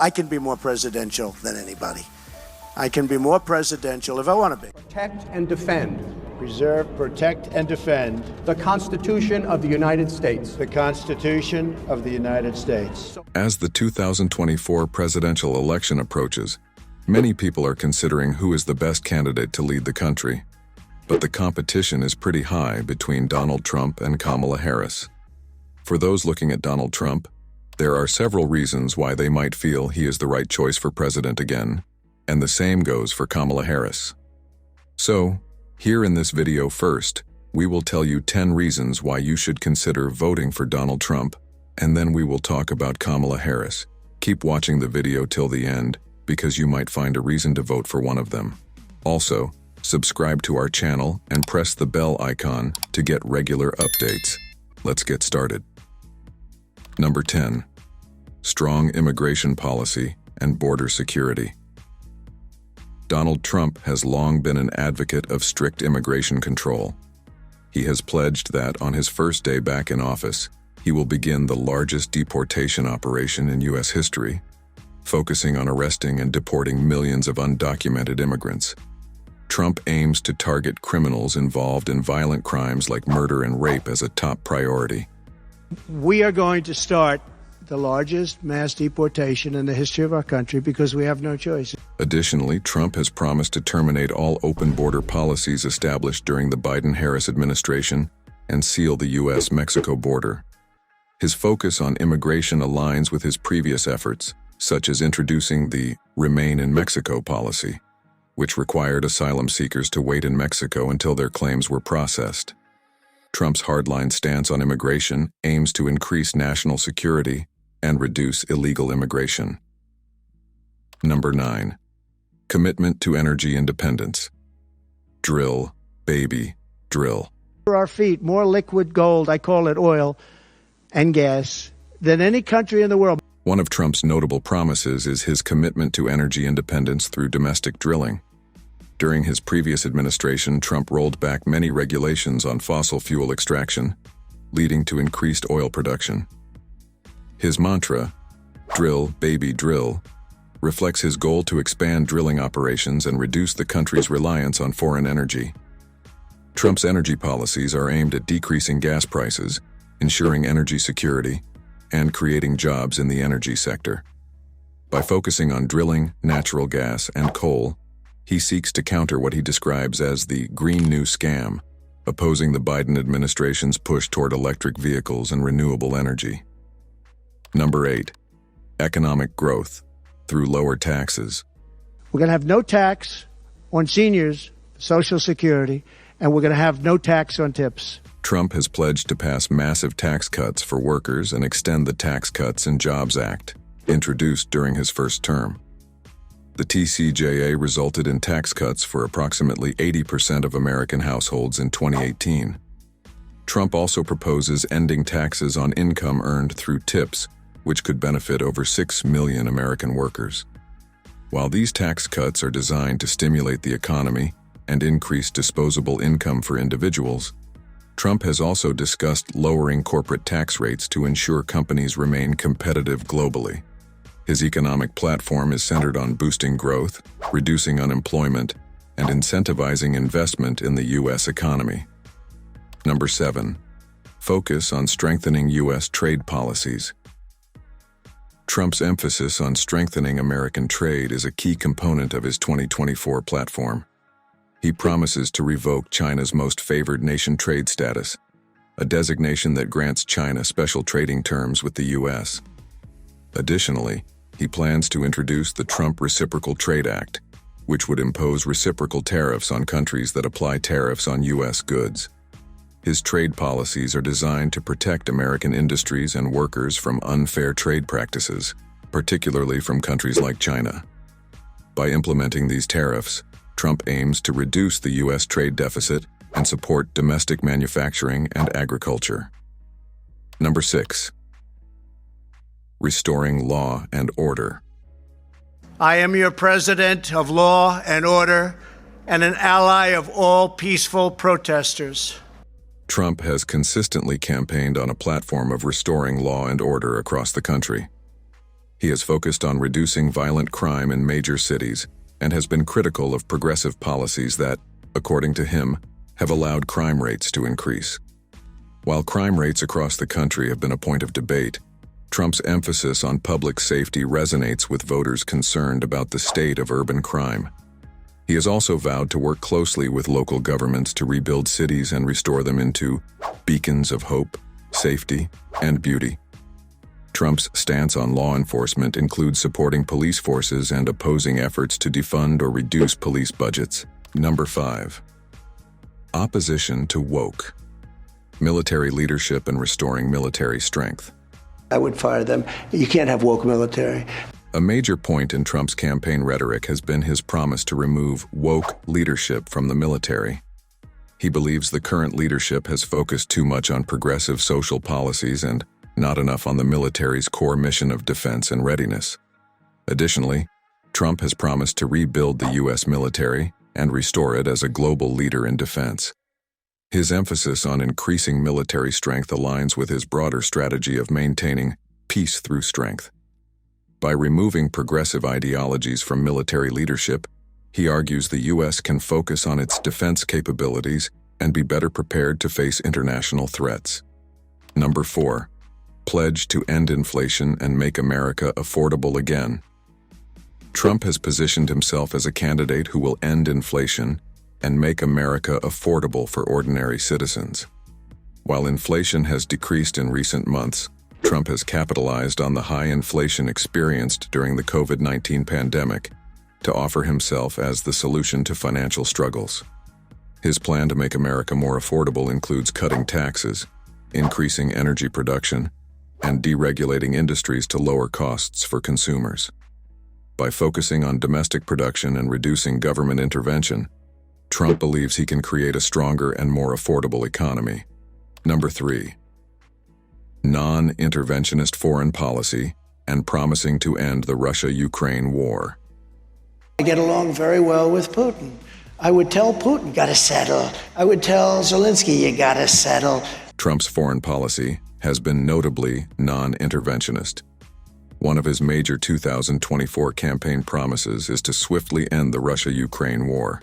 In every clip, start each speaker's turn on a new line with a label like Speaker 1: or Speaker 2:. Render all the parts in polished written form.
Speaker 1: I can be more presidential than anybody. I can be more presidential if I want to be.
Speaker 2: Protect and defend.
Speaker 3: Preserve, protect, and defend
Speaker 2: The Constitution of the United States.
Speaker 3: the Constitution of the United States.
Speaker 4: As the 2024 presidential election approaches, many people are considering who is the best candidate to lead the country. But the competition is pretty high between Donald Trump and Kamala Harris. For those looking at Donald Trump, there are several reasons why they might feel he is the right choice for president again, and the same goes for Kamala Harris. So, here in this video first, we will tell you 10 reasons why you should consider voting for Donald Trump, and then we will talk about Kamala Harris. Keep watching the video till the end, because you might find a reason to vote for one of them. Also, subscribe to our channel and press the bell icon to get regular updates. Let's get started. Number 10. Strong immigration policy and border security. Donald Trump has long been an advocate of strict immigration control. He has pledged that on his first day back in office, he will begin the largest deportation operation in U.S. history, focusing on arresting and deporting millions of undocumented immigrants. Trump aims to target criminals involved in violent crimes like murder and rape as a top priority.
Speaker 1: We are going to start the largest mass deportation in the history of our country because we have no choice.
Speaker 4: Additionally, Trump has promised to terminate all open border policies established during the Biden-Harris administration and seal the U.S.-Mexico border. His focus on immigration aligns with his previous efforts, such as introducing the Remain in Mexico policy, which required asylum seekers to wait in Mexico until their claims were processed. Trump's hardline stance on immigration aims to increase national security and reduce illegal immigration. Number 9. Commitment to energy independence. Drill, baby, drill.
Speaker 1: For our feet, more liquid gold, I call it oil and gas, than any country in the world.
Speaker 4: One of Trump's notable promises is his commitment to energy independence through domestic drilling. During his previous administration, Trump rolled back many regulations on fossil fuel extraction, leading to increased oil production. His mantra, drill, baby, drill, reflects his goal to expand drilling operations and reduce the country's reliance on foreign energy. Trump's energy policies are aimed at decreasing gas prices, ensuring energy security, and creating jobs in the energy sector. By focusing on drilling, natural gas, and coal, he seeks to counter what he describes as the Green New Scam, opposing the Biden administration's push toward electric vehicles and renewable energy. Number 8. Economic growth through lower taxes.
Speaker 1: We're going to have no tax on seniors, Social Security, and we're going to have no tax on tips.
Speaker 4: Trump has pledged to pass massive tax cuts for workers and extend the Tax Cuts and Jobs Act, introduced during his first term. The TCJA resulted in tax cuts for approximately 80% of American households in 2018. Trump also proposes ending taxes on income earned through tips, which could benefit over 6 million American workers. While these tax cuts are designed to stimulate the economy and increase disposable income for individuals, Trump has also discussed lowering corporate tax rates to ensure companies remain competitive globally. His economic platform is centered on boosting growth, reducing unemployment, and incentivizing investment in the U.S. economy. Number 7. Focus on strengthening U.S. trade policies. Trump's emphasis on strengthening American trade is a key component of his 2024 platform. He promises to revoke China's most favored nation trade status, a designation that grants China special trading terms with the U.S. Additionally, he plans to introduce the Trump Reciprocal Trade Act, which would impose reciprocal tariffs on countries that apply tariffs on U.S. goods. His trade policies are designed to protect American industries and workers from unfair trade practices, particularly from countries like China. By implementing these tariffs, Trump aims to reduce the U.S. trade deficit and support domestic manufacturing and agriculture. Number 6. Restoring law and order.
Speaker 1: I am your president of law and order and an ally of all peaceful protesters.
Speaker 4: Trump has consistently campaigned on a platform of restoring law and order across the country. He has focused on reducing violent crime in major cities and has been critical of progressive policies that, according to him, have allowed crime rates to increase. While crime rates across the country have been a point of debate, Trump's emphasis on public safety resonates with voters concerned about the state of urban crime. He has also vowed to work closely with local governments to rebuild cities and restore them into beacons of hope, safety, and beauty. Trump's stance on law enforcement includes supporting police forces and opposing efforts to defund or reduce police budgets. Number 5. Opposition to woke. Military leadership and restoring military strength.
Speaker 5: I would fire them. You can't have woke military.
Speaker 4: A major point in Trump's campaign rhetoric has been his promise to remove woke leadership from the military. He believes the current leadership has focused too much on progressive social policies and not enough on the military's core mission of defense and readiness. Additionally, Trump has promised to rebuild the U.S. military and restore it as a global leader in defense. His emphasis on increasing military strength aligns with his broader strategy of maintaining peace through strength. By removing progressive ideologies from military leadership, he argues the U.S. can focus on its defense capabilities and be better prepared to face international threats. Number 4. Pledge to end inflation and make America affordable again. Trump has positioned himself as a candidate who will end inflation and make America affordable for ordinary citizens. While inflation has decreased in recent months, Trump has capitalized on the high inflation experienced during the COVID-19 pandemic to offer himself as the solution to financial struggles. His plan to make America more affordable includes cutting taxes, increasing energy production, and deregulating industries to lower costs for consumers. By focusing on domestic production and reducing government intervention, Trump believes he can create a stronger and more affordable economy. Number 3. Non-interventionist foreign policy and promising to end the Russia-Ukraine war.
Speaker 5: I get along very well with Putin. I would tell Putin, gotta settle. I would tell Zelensky, you gotta settle.
Speaker 4: Trump's foreign policy has been notably non-interventionist. One of his major 2024 campaign promises is to swiftly end the Russia-Ukraine war.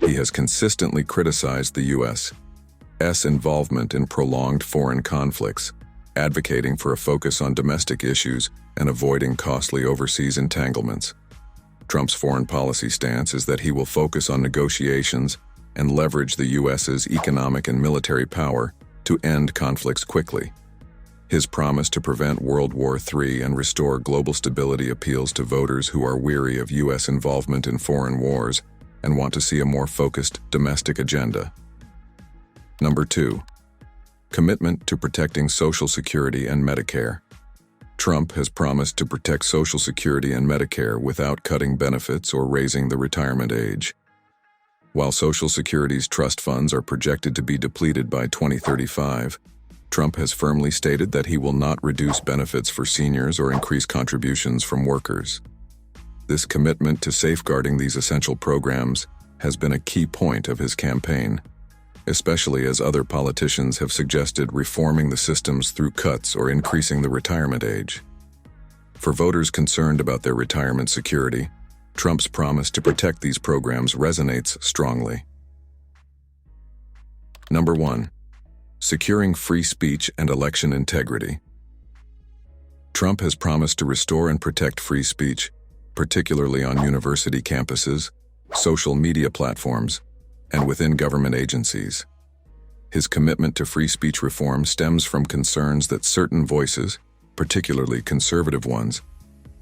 Speaker 4: He has consistently criticized the U.S.'s involvement in prolonged foreign conflicts, advocating for a focus on domestic issues and avoiding costly overseas entanglements. Trump's foreign policy stance is that he will focus on negotiations and leverage the U.S.'s economic and military power to end conflicts quickly. His promise to prevent World War III and restore global stability appeals to voters who are weary of U.S. involvement in foreign wars and want to see a more focused domestic agenda. Number 2. Commitment to protecting Social Security and Medicare. Trump has promised to protect Social Security and Medicare without cutting benefits or raising the retirement age. While Social Security's trust funds are projected to be depleted by 2035, Trump has firmly stated that he will not reduce benefits for seniors or increase contributions from workers. This commitment to safeguarding these essential programs has been a key point of his campaign, especially as other politicians have suggested reforming the systems through cuts or increasing the retirement age. For voters concerned about their retirement security, Trump's promise to protect these programs resonates strongly. Number 1. Securing free speech and election integrity. Trump has promised to restore and protect free speech, particularly on university campuses, social media platforms, and within government agencies. His commitment to free speech reform stems from concerns that certain voices, particularly conservative ones,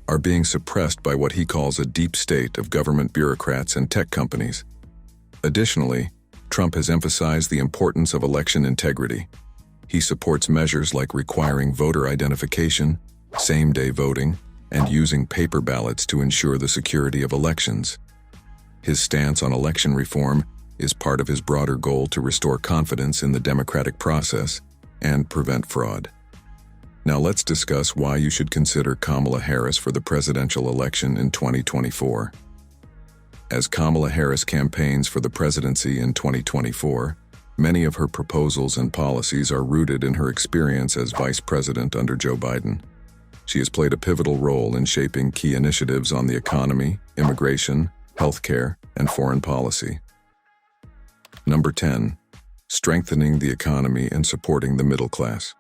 Speaker 4: are being suppressed by what he calls a deep state of government bureaucrats and tech companies. Additionally, Trump has emphasized the importance of election integrity. He supports measures like requiring voter identification, same-day voting, and using paper ballots to ensure the security of elections. His stance on election reform is part of his broader goal to restore confidence in the democratic process and prevent fraud. Now let's discuss why you should consider Kamala Harris for the presidential election in 2024. As Kamala Harris campaigns for the presidency in 2024, many of her proposals and policies are rooted in her experience as vice president under Joe Biden. She has played a pivotal role in shaping key initiatives on the economy, immigration, healthcare, and foreign policy. Number 10. Strengthening the economy and supporting the middle class.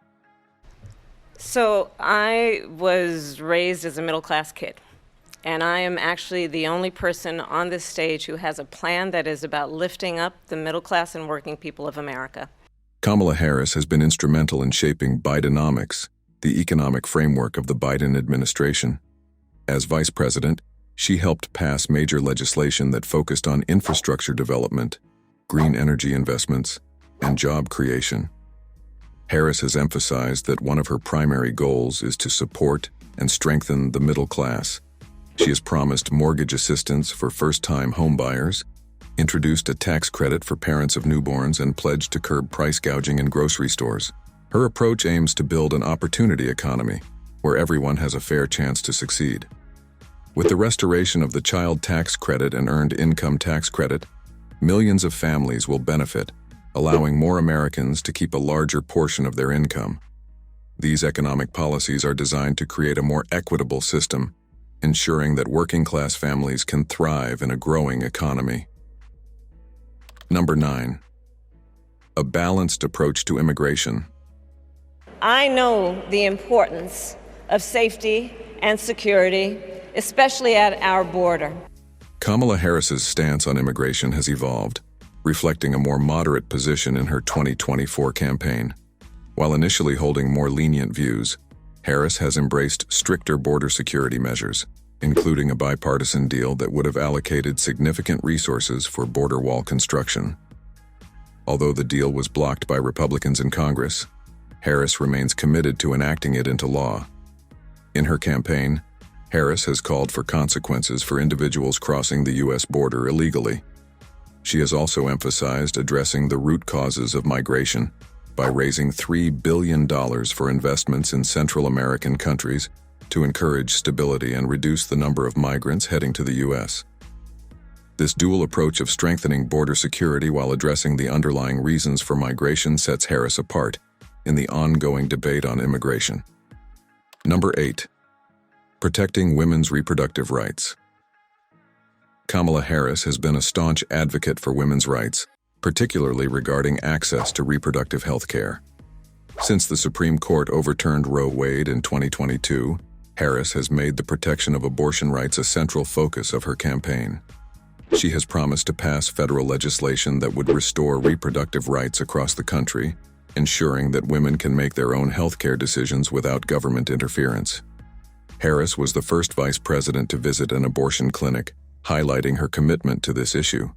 Speaker 6: So I was raised as a middle-class kid, and I am actually the only person on this stage who has a plan that is about lifting up the middle class and working people of America.
Speaker 4: Kamala Harris has been instrumental in shaping Bidenomics, the economic framework of the Biden administration. As vice president, she helped pass major legislation that focused on infrastructure development, green energy investments, and job creation. Harris has emphasized that one of her primary goals is to support and strengthen the middle class. She has promised mortgage assistance for first-time homebuyers, introduced a tax credit for parents of newborns, and pledged to curb price gouging in grocery stores. Her approach aims to build an opportunity economy where everyone has a fair chance to succeed. With the restoration of the child tax credit and earned income tax credit, millions of families will benefit, allowing more Americans to keep a larger portion of their income. These economic policies are designed to create a more equitable system, ensuring that working-class families can thrive in a growing economy. Number 9. A balanced approach to immigration.
Speaker 6: I know the importance of safety and security, especially at our border.
Speaker 4: Kamala Harris's stance on immigration has evolved, reflecting a more moderate position in her 2024 campaign. While initially holding more lenient views, Harris has embraced stricter border security measures, including a bipartisan deal that would have allocated significant resources for border wall construction. Although the deal was blocked by Republicans in Congress, Harris remains committed to enacting it into law. In her campaign, Harris has called for consequences for individuals crossing the U.S. border illegally. She has also emphasized addressing the root causes of migration by raising $3 billion for investments in Central American countries to encourage stability and reduce the number of migrants heading to the U.S. This dual approach of strengthening border security while addressing the underlying reasons for migration sets Harris apart in the ongoing debate on immigration. Number 8. Protecting women's reproductive rights. Kamala Harris has been a staunch advocate for women's rights, particularly regarding access to reproductive health care. Since the Supreme Court overturned Roe Wade in 2022, Harris has made the protection of abortion rights a central focus of her campaign. She has promised to pass federal legislation that would restore reproductive rights across the country, ensuring that women can make their own healthcare decisions without government interference. Harris was the first vice president to visit an abortion clinic, highlighting her commitment to this issue.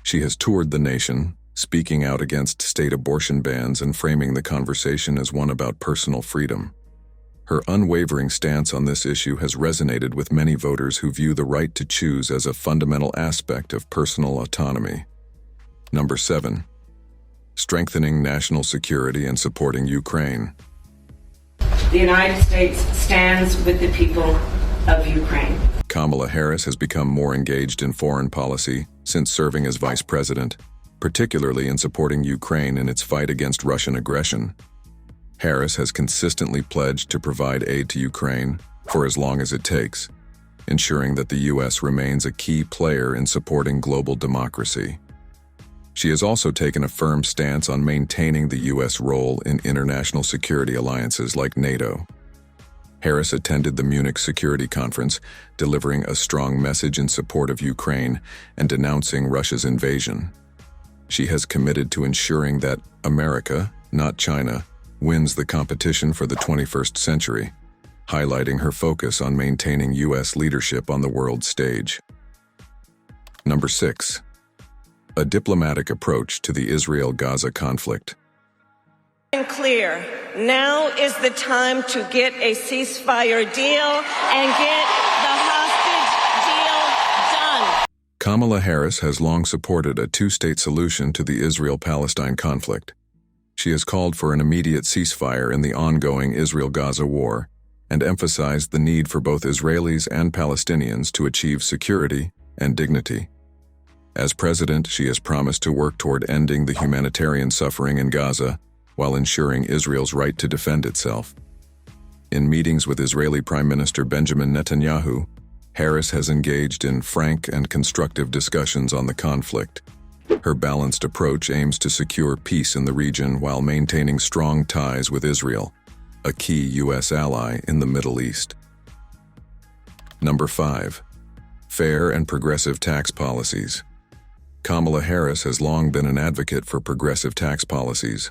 Speaker 4: She has toured the nation, speaking out against state abortion bans and framing the conversation as one about personal freedom. Her unwavering stance on this issue has resonated with many voters who view the right to choose as a fundamental aspect of personal autonomy. Number 7. Strengthening national security and supporting Ukraine.
Speaker 6: The United States stands with the people of Ukraine.
Speaker 4: Kamala Harris has become more engaged in foreign policy since serving as vice president, particularly in supporting Ukraine in its fight against Russian aggression. Harris has consistently pledged to provide aid to Ukraine for as long as it takes, ensuring that the U.S. remains a key player in supporting global democracy. She has also taken a firm stance on maintaining the U.S. role in international security alliances like NATO. Harris attended the Munich Security Conference, delivering a strong message in support of Ukraine and denouncing Russia's invasion. She has committed to ensuring that America, not China, wins the competition for the 21st century, highlighting her focus on maintaining U.S. leadership on the world stage. Number 6. A diplomatic approach to the Israel-Gaza conflict.
Speaker 6: Clear, now is the time to get a ceasefire deal and get the hostage deal done.
Speaker 4: Kamala Harris has long supported a two-state solution to the Israel-Palestine conflict. She has called for an immediate ceasefire in the ongoing Israel-Gaza war and emphasized the need for both Israelis and Palestinians to achieve security and dignity. As president, she has promised to work toward ending the humanitarian suffering in Gaza while ensuring Israel's right to defend itself. In meetings with Israeli Prime Minister Benjamin Netanyahu, Harris has engaged in frank and constructive discussions on the conflict. Her balanced approach aims to secure peace in the region while maintaining strong ties with Israel, a key U.S. ally in the Middle East. Number 5. Fair and progressive tax policies. Kamala Harris has long been an advocate for progressive tax policies.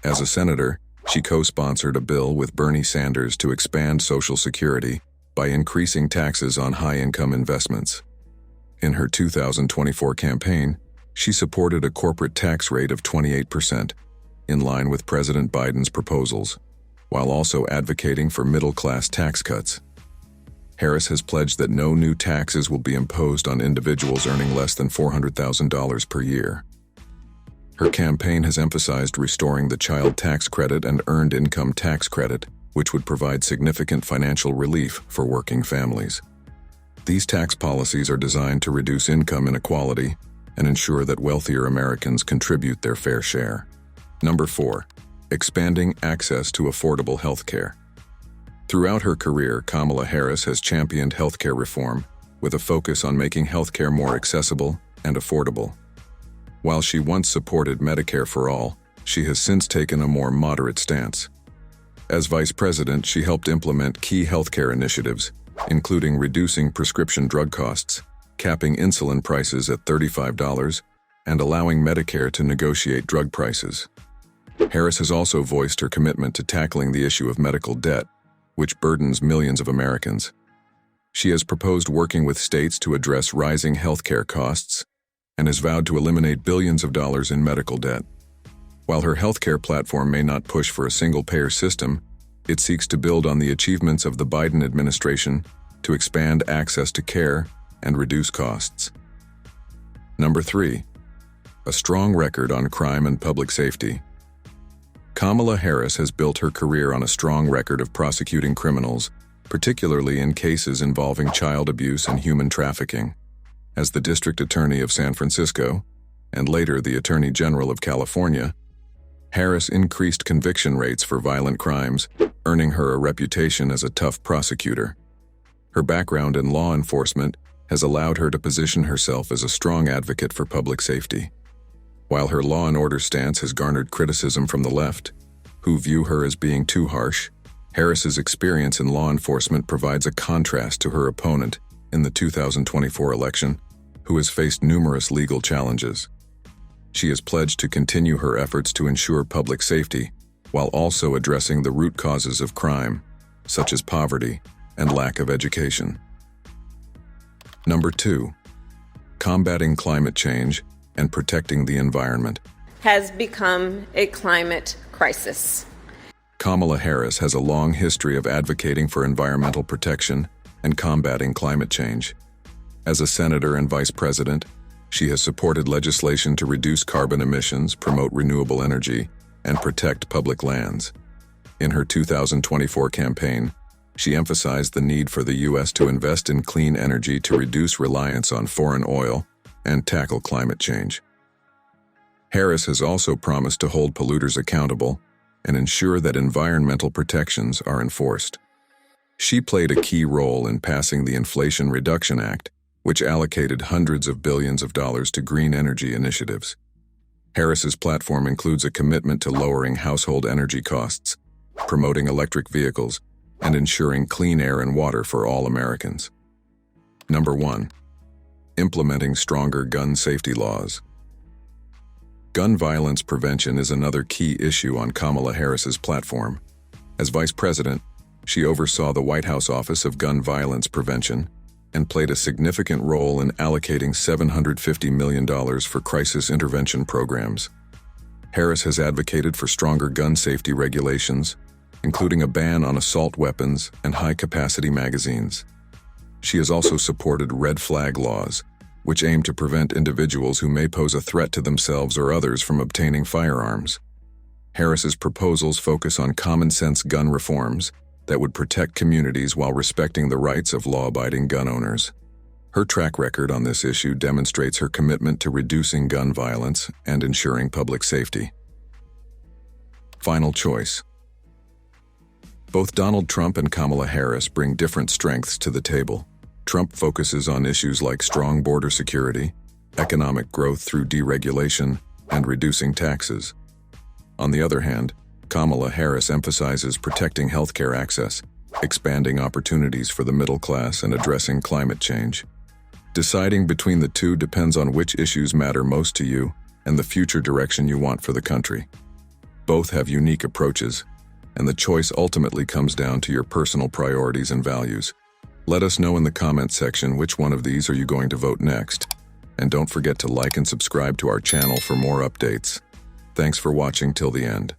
Speaker 4: As a senator, she co-sponsored a bill with Bernie Sanders to expand Social Security by increasing taxes on high-income investments. In her 2024 campaign, she supported a corporate tax rate of 28%, in line with President Biden's proposals, while also advocating for middle-class tax cuts. Harris has pledged that no new taxes will be imposed on individuals earning less than $400,000 per year. Her campaign has emphasized restoring the child tax credit and earned income tax credit, which would provide significant financial relief for working families. These tax policies are designed to reduce income inequality and ensure that wealthier Americans contribute their fair share. Number 4. Expanding access to affordable health care. Throughout her career, Kamala Harris has championed healthcare reform with a focus on making healthcare more accessible and affordable. While she once supported Medicare for all, she has since taken a more moderate stance. As vice president, she helped implement key healthcare initiatives, including reducing prescription drug costs, capping insulin prices at $35, and allowing Medicare to negotiate drug prices. Harris has also voiced her commitment to tackling the issue of medical debt, which burdens millions of Americans. She has proposed working with states to address rising healthcare costs and has vowed to eliminate billions of dollars in medical debt. While her healthcare platform may not push for a single-payer system, it seeks to build on the achievements of the Biden administration to expand access to care and reduce costs. Number 3. A strong record on crime and public safety. Kamala Harris has built her career on a strong record of prosecuting criminals, particularly in cases involving child abuse and human trafficking. As the District Attorney of San Francisco, and later the Attorney General of California, Harris increased conviction rates for violent crimes, earning her a reputation as a tough prosecutor. Her background in law enforcement has allowed her to position herself as a strong advocate for public safety. While her law and order stance has garnered criticism from the left, who view her as being too harsh, Harris's experience in law enforcement provides a contrast to her opponent in the 2024 election, who has faced numerous legal challenges. She has pledged to continue her efforts to ensure public safety, while also addressing the root causes of crime, such as poverty and lack of education. Number 2. Combating climate change and protecting the environment.
Speaker 6: Has become a climate crisis.
Speaker 4: Kamala Harris has a long history of advocating for environmental protection and combating climate change. As a senator and vice president, she has supported legislation to reduce carbon emissions, promote renewable energy, and protect public lands. In her 2024 campaign, she emphasized the need for the U.S. to invest in clean energy to reduce reliance on foreign oil and tackle climate change. Harris has also promised to hold polluters accountable and ensure that environmental protections are enforced. She played a key role in passing the Inflation Reduction Act, which allocated hundreds of billions of dollars to green energy initiatives. Harris's platform includes a commitment to lowering household energy costs, promoting electric vehicles, and ensuring clean air and water for all Americans. Number 1. Implementing stronger gun safety laws. Gun violence prevention is another key issue on Kamala Harris's platform. As vice president, she oversaw the White House Office of Gun Violence Prevention and played a significant role in allocating $750 million for crisis intervention programs. Harris has advocated for stronger gun safety regulations, including a ban on assault weapons and high-capacity magazines. She has also supported red flag laws, which aim to prevent individuals who may pose a threat to themselves or others from obtaining firearms. Harris's proposals focus on common-sense gun reforms that would protect communities while respecting the rights of law-abiding gun owners. Her track record on this issue demonstrates her commitment to reducing gun violence and ensuring public safety. Final choice. Both Donald Trump and Kamala Harris bring different strengths to the table. Trump focuses on issues like strong border security, economic growth through deregulation, and reducing taxes. On the other hand, Kamala Harris emphasizes protecting healthcare access, expanding opportunities for the middle class, and addressing climate change. Deciding between the two depends on which issues matter most to you and the future direction you want for the country. Both have unique approaches, and the choice ultimately comes down to your personal priorities and values. Let us know in the comment section which one of these are you going to vote next. And don't forget to like and subscribe to our channel for more updates. Thanks for watching till the end.